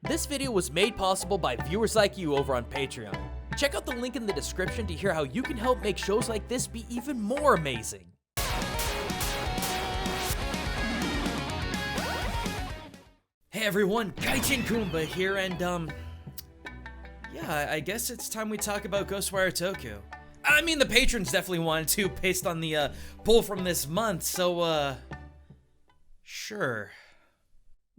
This video was made possible by viewers like you over on Patreon. Check out the link in the description to hear how you can help make shows like this be even more amazing. Hey everyone, Gaijin Goombah here, and yeah, I guess it's time we talk about Ghostwire Tokyo. I mean, the patrons definitely wanted to, based on the poll from this month, so sure.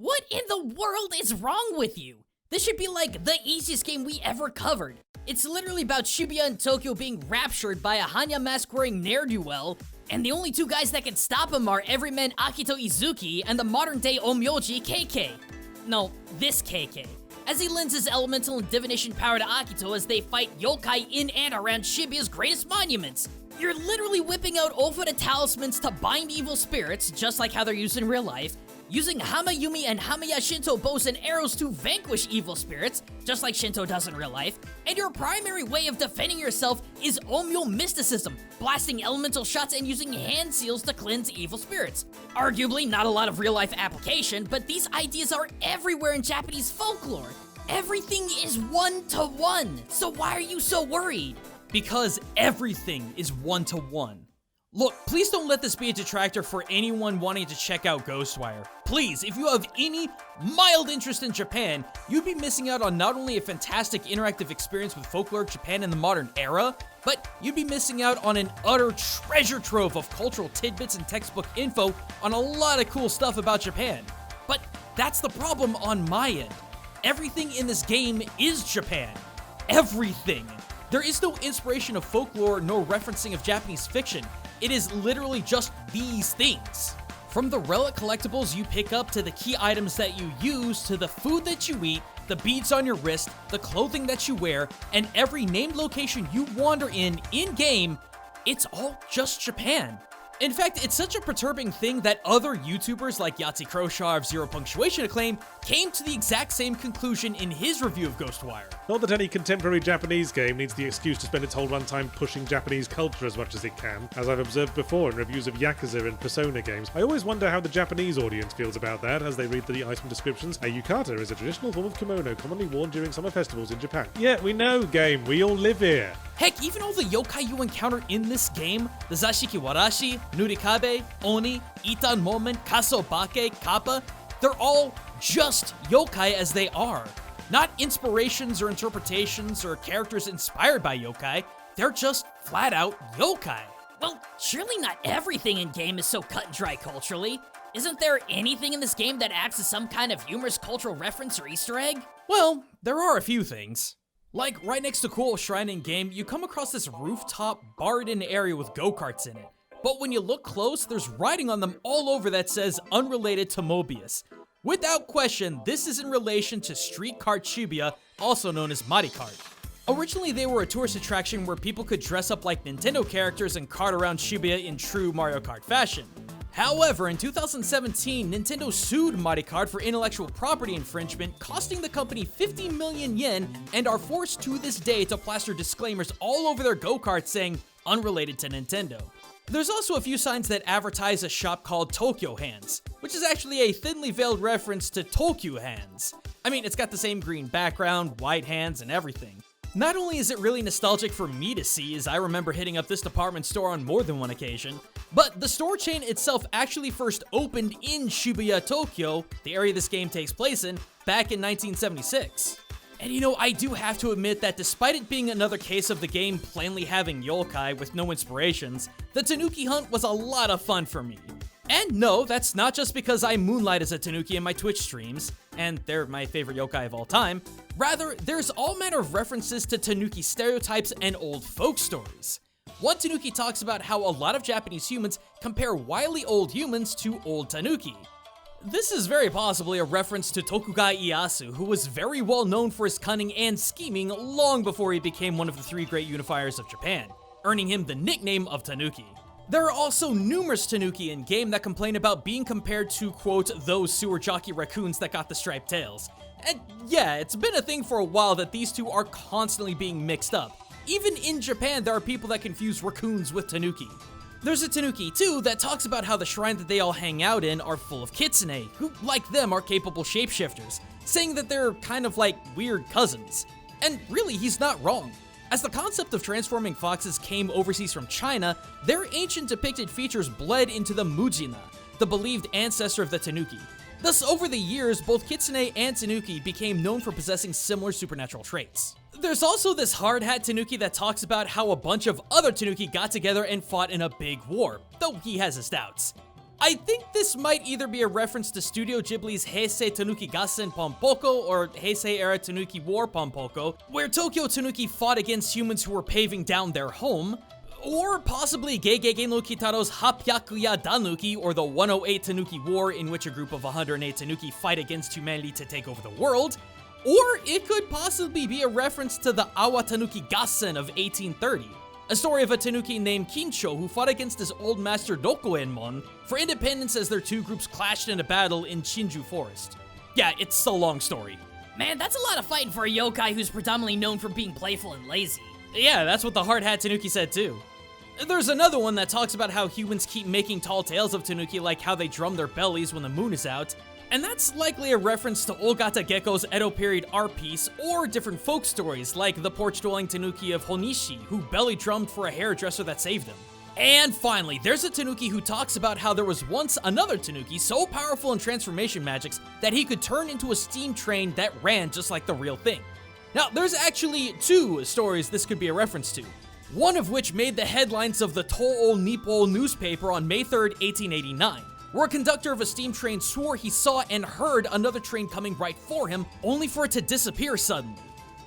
What in the world is wrong with you? This should be like the easiest game we ever covered. It's literally about Shibuya and Tokyo being raptured by a Hanya mask-wearing ne'er-do-well, and the only two guys that can stop him are everyman Akito Izuki and the modern-day Onmyoji KK. No, this KK. As he lends his elemental and divination power to Akito as they fight yokai in and around Shibuya's greatest monuments. You're literally whipping out Ofura talismans to bind evil spirits, just like how they're used in real life, using Hamayumi and Hamaya Shinto bows and arrows to vanquish evil spirits, just like Shinto does in real life, and your primary way of defending yourself is Onmyo mysticism, blasting elemental shots and using hand seals to cleanse evil spirits. Arguably not a lot of real-life application, but these ideas are everywhere in Japanese folklore. Everything is one-to-one, so why are you so worried? Because everything is one-to-one. Look, please don't let this be a detractor for anyone wanting to check out Ghostwire. Please, if you have any mild interest in Japan, you'd be missing out on not only a fantastic interactive experience with folklore Japan in the modern era, but you'd be missing out on an utter treasure trove of cultural tidbits and textbook info on a lot of cool stuff about Japan. But that's the problem on my end. Everything in this game is Japan. Everything. There is no inspiration of folklore nor referencing of Japanese fiction. It is literally just these things. From the relic collectibles you pick up to the key items that you use to the food that you eat, the beads on your wrist, the clothing that you wear, and every named location you wander in-game, it's all just Japan. In fact, it's such a perturbing thing that other YouTubers like Yahtzee Croshaw of Zero Punctuation Acclaim came to the exact same conclusion in his review of Ghostwire. Not that any contemporary Japanese game needs the excuse to spend its whole runtime pushing Japanese culture as much as it can. As I've observed before in reviews of Yakuza and Persona games, I always wonder how the Japanese audience feels about that as they read the item descriptions. A yukata is a traditional form of kimono commonly worn during summer festivals in Japan. Yeah, we know, game. We all live here. Heck, even all the yokai you encounter in this game, the Zashiki Warashi, Nurikabe, Oni, Itan Momen, Kasobake, Kappa, they're all just yokai as they are. Not inspirations or interpretations or characters inspired by yokai, they're just flat out yokai. Well, surely not everything in game is so cut and dry culturally. Isn't there anything in this game that acts as some kind of humorous cultural reference or Easter egg? Well, there are a few things. Like, right next to Cool Shrine in game, you come across this rooftop, barred-in area with go-karts in it. But when you look close, there's writing on them all over that says, unrelated to Mobius. Without question, this is in relation to Street Kart Shibuya, also known as Mari Kart. Originally, they were a tourist attraction where people could dress up like Nintendo characters and kart around Shibuya in true Mario Kart fashion. However, in 2017, Nintendo sued Mari Kart for intellectual property infringement, costing the company 50 million yen, and are forced to this day to plaster disclaimers all over their go-karts saying, unrelated to Nintendo. There's also a few signs that advertise a shop called Tokyo Hands, which is actually a thinly veiled reference to Tokyo Hands. I mean, it's got the same green background, white hands, and everything. Not only is it really nostalgic for me to see, as I remember hitting up this department store on more than one occasion, but the store chain itself actually first opened in Shibuya, Tokyo, the area this game takes place in, back in 1976. And you know, I do have to admit that despite it being another case of the game plainly having yokai with no inspirations, the Tanuki hunt was a lot of fun for me. And no, that's not just because I moonlight as a Tanuki in my Twitch streams, and they're my favorite yokai of all time. Rather, there's all manner of references to Tanuki stereotypes and old folk stories. One Tanuki talks about how a lot of Japanese humans compare wily old humans to old Tanuki. This is very possibly a reference to Tokugai Ieyasu, who was very well known for his cunning and scheming long before he became one of the three great unifiers of Japan, earning him the nickname of Tanuki. There are also numerous Tanuki in game that complain about being compared to, quote, those sewer jockey raccoons that got the striped tails. And yeah, it's been a thing for a while that these two are constantly being mixed up. Even in Japan, there are people that confuse raccoons with Tanuki. There's a Tanuki, too, that talks about how the shrine that they all hang out in are full of kitsune, who, like them, are capable shapeshifters, saying that they're kind of like weird cousins. And really, he's not wrong. As the concept of transforming foxes came overseas from China, their ancient depicted features bled into the Mujina, the believed ancestor of the Tanuki. Thus, over the years, both Kitsune and Tanuki became known for possessing similar supernatural traits. There's also this hard hat Tanuki that talks about how a bunch of other Tanuki got together and fought in a big war, though he has his doubts. I think this might either be a reference to Studio Ghibli's Heisei Tanuki Gassen Pompoko or Heisei era Tanuki War Pompoko, where Tokyo Tanuki fought against humans who were paving down their home, or possibly Geigei no Kitaro's Hapyakuya Danuki, or the 108 Tanuki War, in which a group of 108 Tanuki fight against humanity to take over the world, or it could possibly be a reference to the Awa Tanuki Gassen of 1830. A story of a Tanuki named Kincho who fought against his old master Dokoenmon for independence as their two groups clashed in a battle in Shinju Forest. Yeah, it's a long story. Man, that's a lot of fighting for a yokai who's predominantly known for being playful and lazy. Yeah, that's what the hard hat Tanuki said too. There's another one that talks about how humans keep making tall tales of Tanuki, like how they drum their bellies when the moon is out, and that's likely a reference to Ogata Gecko's Edo period art piece, or different folk stories like the porch-dwelling Tanuki of Honishi, who belly drummed for a hairdresser that saved him. And finally, there's a Tanuki who talks about how there was once another Tanuki so powerful in transformation magics that he could turn into a steam train that ran just like the real thing. Now, there's actually two stories this could be a reference to, one of which made the headlines of the To'o Nippo newspaper on May 3rd, 1889. Where a conductor of a steam train swore he saw and heard another train coming right for him, only for it to disappear suddenly.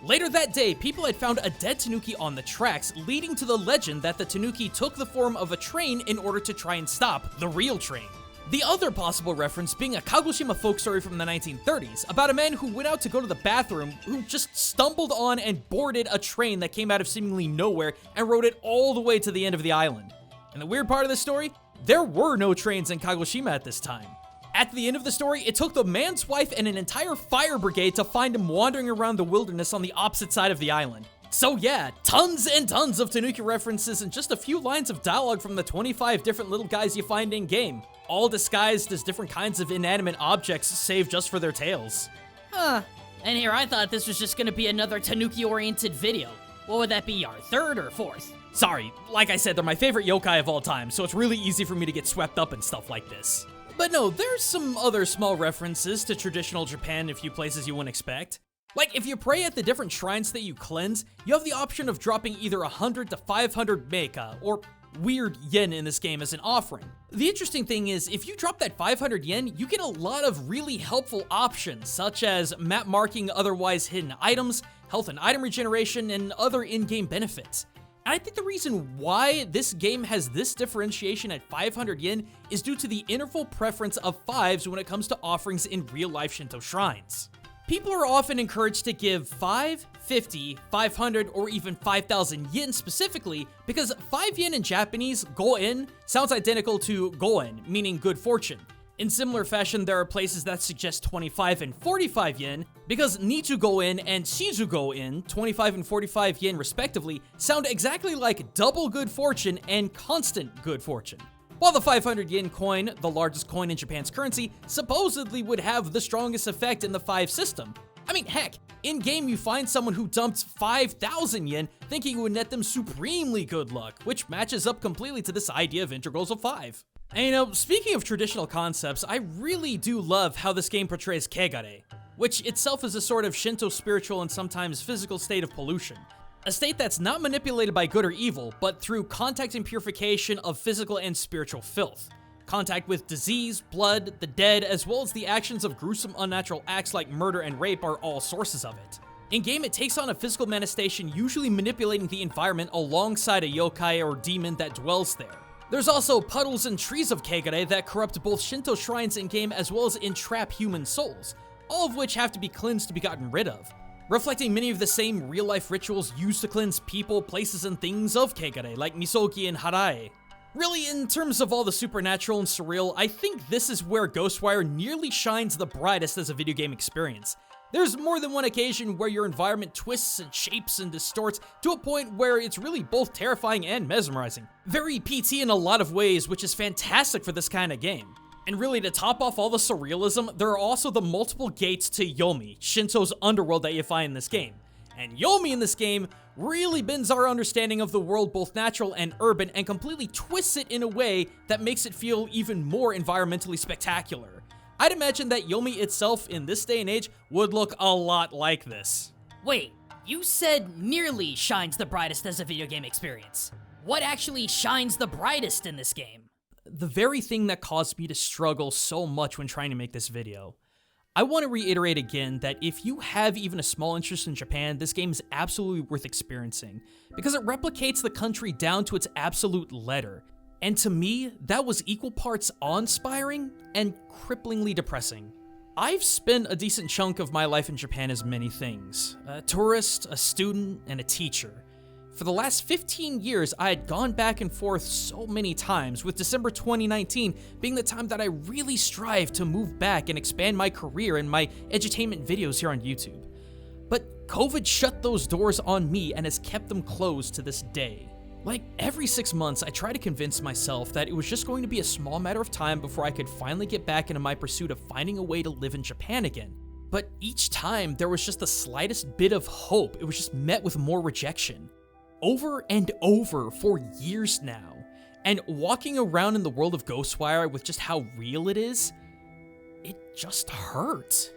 Later that day, people had found a dead Tanuki on the tracks, leading to the legend that the Tanuki took the form of a train in order to try and stop the real train. The other possible reference being a Kagoshima folk story from the 1930s, about a man who went out to go to the bathroom, who just stumbled on and boarded a train that came out of seemingly nowhere and rode it all the way to the end of the island. And the weird part of the story? There were no trains in Kagoshima at this time. At the end of the story, it took the man's wife and an entire fire brigade to find him wandering around the wilderness on the opposite side of the island. So yeah, tons and tons of Tanuki references and just a few lines of dialogue from the 25 different little guys you find in-game, all disguised as different kinds of inanimate objects saved just for their tails. Huh. And here I thought this was just gonna be another Tanuki-oriented video. What would that be, our third or fourth? Sorry, like I said, they're my favorite yokai of all time, so it's really easy for me to get swept up in stuff like this. But no, there's some other small references to traditional Japan in a few places you wouldn't expect. Like, if you pray at the different shrines that you cleanse, you have the option of dropping either 100 to 500 meika, or weird yen in this game, as an offering. The interesting thing is, if you drop that 500 yen, you get a lot of really helpful options, such as map marking otherwise hidden items, health and item regeneration, and other in-game benefits. And I think the reason why this game has this differentiation at 500 yen is due to the interval preference of fives when it comes to offerings in real-life Shinto shrines. People are often encouraged to give 5, 50, 500, or even 5,000 yen specifically because 5 yen in Japanese, go-en, sounds identical to goen, meaning good fortune. In similar fashion, there are places that suggest 25 and 45 yen, because Nichu-go-en and Shizu-go-en, 25 and 45 yen respectively, sound exactly like double good fortune and constant good fortune. While the 500 yen coin, the largest coin in Japan's currency, supposedly would have the strongest effect in the 5 system. I mean, heck, in-game you find someone who dumped 5,000 yen thinking it would net them supremely good luck, which matches up completely to this idea of integrals of 5. And you know, speaking of traditional concepts, I really do love how this game portrays Kagerei, which itself is a sort of Shinto spiritual and sometimes physical state of pollution. A state that's not manipulated by good or evil, but through contact and purification of physical and spiritual filth. Contact with disease, blood, the dead, as well as the actions of gruesome unnatural acts like murder and rape are all sources of it. In-game, it takes on a physical manifestation, usually manipulating the environment alongside a yokai or demon that dwells there. There's also puddles and trees of Kagerei that corrupt both Shinto shrines in-game as well as entrap human souls, all of which have to be cleansed to be gotten rid of, reflecting many of the same real-life rituals used to cleanse people, places, and things of Kagerei, like Misogi and Harae. Really, in terms of all the supernatural and surreal, I think this is where Ghostwire nearly shines the brightest as a video game experience. There's more than one occasion where your environment twists and shapes and distorts to a point where it's really both terrifying and mesmerizing. Very PT in a lot of ways, which is fantastic for this kind of game. And really, to top off all the surrealism, there are also the multiple gates to Yomi, Shinto's underworld that you find in this game. And Yomi in this game really bends our understanding of the world, both natural and urban, and completely twists it in a way that makes it feel even more environmentally spectacular. I'd imagine that Yomi itself in this day and age would look a lot like this. Wait, you said nearly shines the brightest as a video game experience. What actually shines the brightest in this game? The very thing that caused me to struggle so much when trying to make this video. I want to reiterate again that if you have even a small interest in Japan, this game is absolutely worth experiencing, because it replicates the country down to its absolute letter. And to me, that was equal parts awe-inspiring and cripplingly depressing. I've spent a decent chunk of my life in Japan as many things: a tourist, a student, and a teacher. For the last 15 years, I had gone back and forth so many times, with December 2019 being the time that I really strived to move back and expand my career and my edutainment videos here on YouTube. But COVID shut those doors on me and has kept them closed to this day. Like, every 6 months, I try to convince myself that it was just going to be a small matter of time before I could finally get back into my pursuit of finding a way to live in Japan again. But each time, there was just the slightest bit of hope. It was just met with more rejection. Over and over for years now. And walking around in the world of Ghostwire with just how real it is, it just hurt.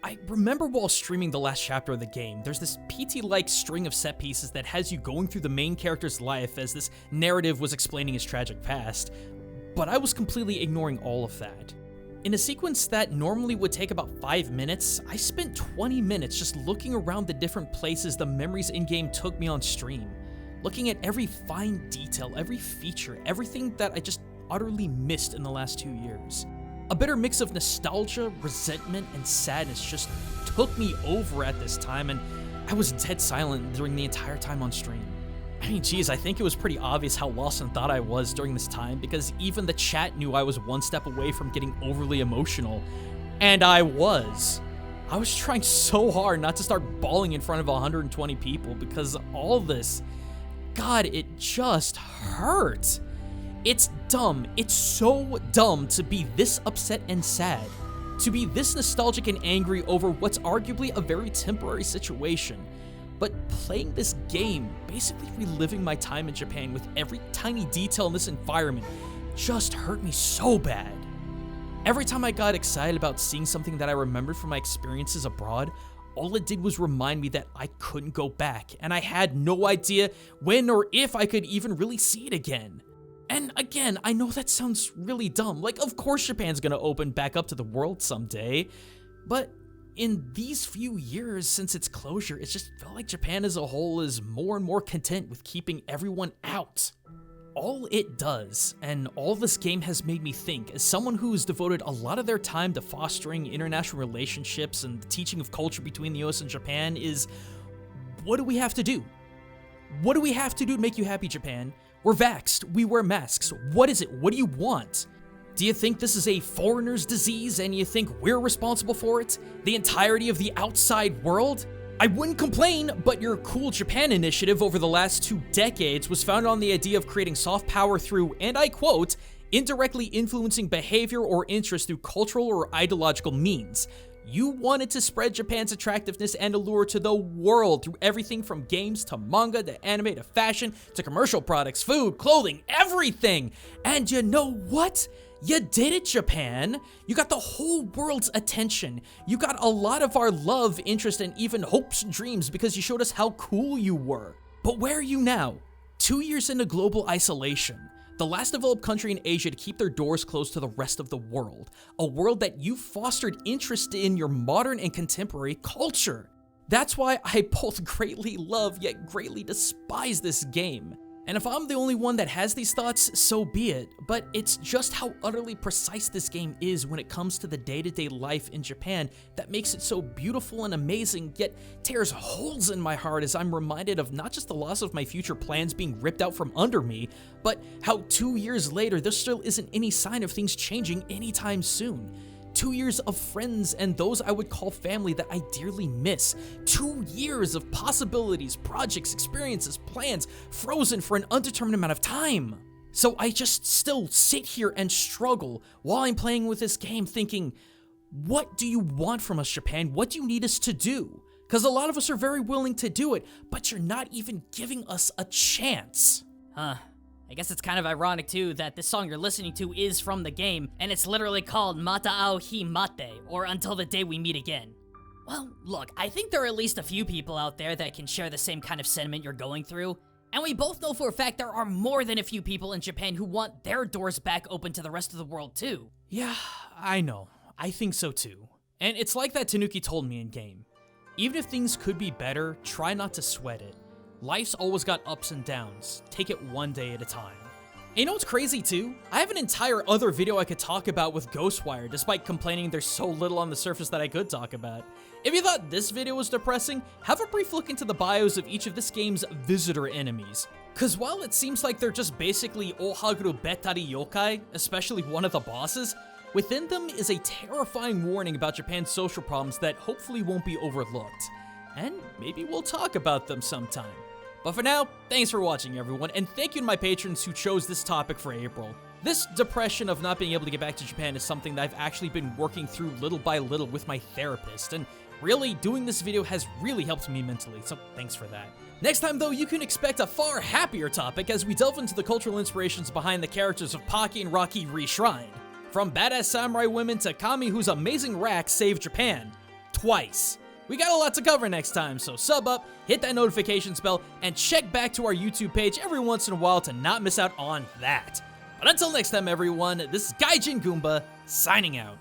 I remember while streaming the last chapter of the game, there's this PT-like string of set pieces that has you going through the main character's life as this narrative was explaining his tragic past, but I was completely ignoring all of that. In a sequence that normally would take about 5 minutes, I spent 20 minutes just looking around the different places the memories in-game took me on stream, looking at every fine detail, every feature, everything that I just utterly missed in the last 2 years. A bitter mix of nostalgia, resentment, and sadness just took me over at this time, and I was dead silent during the entire time on stream. I mean, geez, I think it was pretty obvious how lost and thought I was during this time, because even the chat knew I was one step away from getting overly emotional. And I was. I was trying so hard not to start bawling in front of 120 people, because all this, God, it just hurt. It's dumb. It's so dumb to be this upset and sad. To be this nostalgic and angry over what's arguably a very temporary situation. But playing this game, basically reliving my time in Japan with every tiny detail in this environment, just hurt me so bad. Every time I got excited about seeing something that I remembered from my experiences abroad, all it did was remind me that I couldn't go back, and I had no idea when or if I could even really see it again. And again, I know that sounds really dumb. Like, of course Japan's gonna open back up to the world someday, but in these few years since its closure, it's just felt like Japan as a whole is more and more content with keeping everyone out. All it does, and all this game has made me think, as someone who's devoted a lot of their time to fostering international relationships and the teaching of culture between the US and Japan, is what do we have to do? What do we have to do to make you happy, Japan? We're vaxxed, we wear masks. What is it? What do you want? Do you think this is a foreigner's disease and you think we're responsible for it? The entirety of the outside world? I wouldn't complain, but your Cool Japan initiative over the last 2 decades was founded on the idea of creating soft power through, and I quote, indirectly influencing behavior or interest through cultural or ideological means. You wanted to spread Japan's attractiveness and allure to the world through everything from games to manga to anime to fashion to commercial products, food, clothing, everything. And you know what? You did it, Japan. You got the whole world's attention. You got a lot of our love, interest, and even hopes and dreams because you showed us how cool you were. But where are you now? 2 years into global isolation. The last developed country in Asia to keep their doors closed to the rest of the world. A world that you fostered interest in your modern and contemporary culture. That's why I both greatly love yet greatly despise this game. And if I'm the only one that has these thoughts, so be it, but it's just how utterly precise this game is when it comes to the day-to-day life in Japan that makes it so beautiful and amazing, yet tears holes in my heart as I'm reminded of not just the loss of my future plans being ripped out from under me, but how 2 years later there still isn't any sign of things changing anytime soon. 2 years of friends and those I would call family that I dearly miss. 2 years of possibilities, projects, experiences, plans, frozen for an undetermined amount of time. So I just still sit here and struggle while I'm playing with this game thinking, what do you want from us, Japan? What do you need us to do? Because a lot of us are very willing to do it, but you're not even giving us a chance. Huh. I guess it's kind of ironic too that this song you're listening to is from the game, and it's literally called Mata ao hi mate, or Until the Day We Meet Again. Well, look, I think there are at least a few people out there that can share the same kind of sentiment you're going through, and we both know for a fact there are more than a few people in Japan who want their doors back open to the rest of the world too. Yeah, I know. I think so too. And it's like that Tanuki told me in game. Even if things could be better, try not to sweat it. Life's always got ups and downs. Take it one day at a time. And you know what's crazy too? I have an entire other video I could talk about with Ghostwire, despite complaining there's so little on the surface that I could talk about. If you thought this video was depressing, have a brief look into the bios of each of this game's visitor enemies. Cause while it seems like they're just basically Ohaguru Betari Yokai, especially one of the bosses, within them is a terrifying warning about Japan's social problems that hopefully won't be overlooked. And maybe we'll talk about them sometime. But for now, thanks for watching everyone, and thank you to my patrons who chose this topic for April. This depression of not being able to get back to Japan is something that I've actually been working through little by little with my therapist, and really, doing this video has really helped me mentally, so thanks for that. Next time though, you can expect a far happier topic as we delve into the cultural inspirations behind the characters of Pocky and Rocky Reshrined. From badass samurai women to Kami whose amazing rack saved Japan. Twice. We got a lot to cover next time, so sub up, hit that notifications bell, and check back to our YouTube page every once in a while to not miss out on that. But until next time everyone, this is Gaijin Goombah, signing out.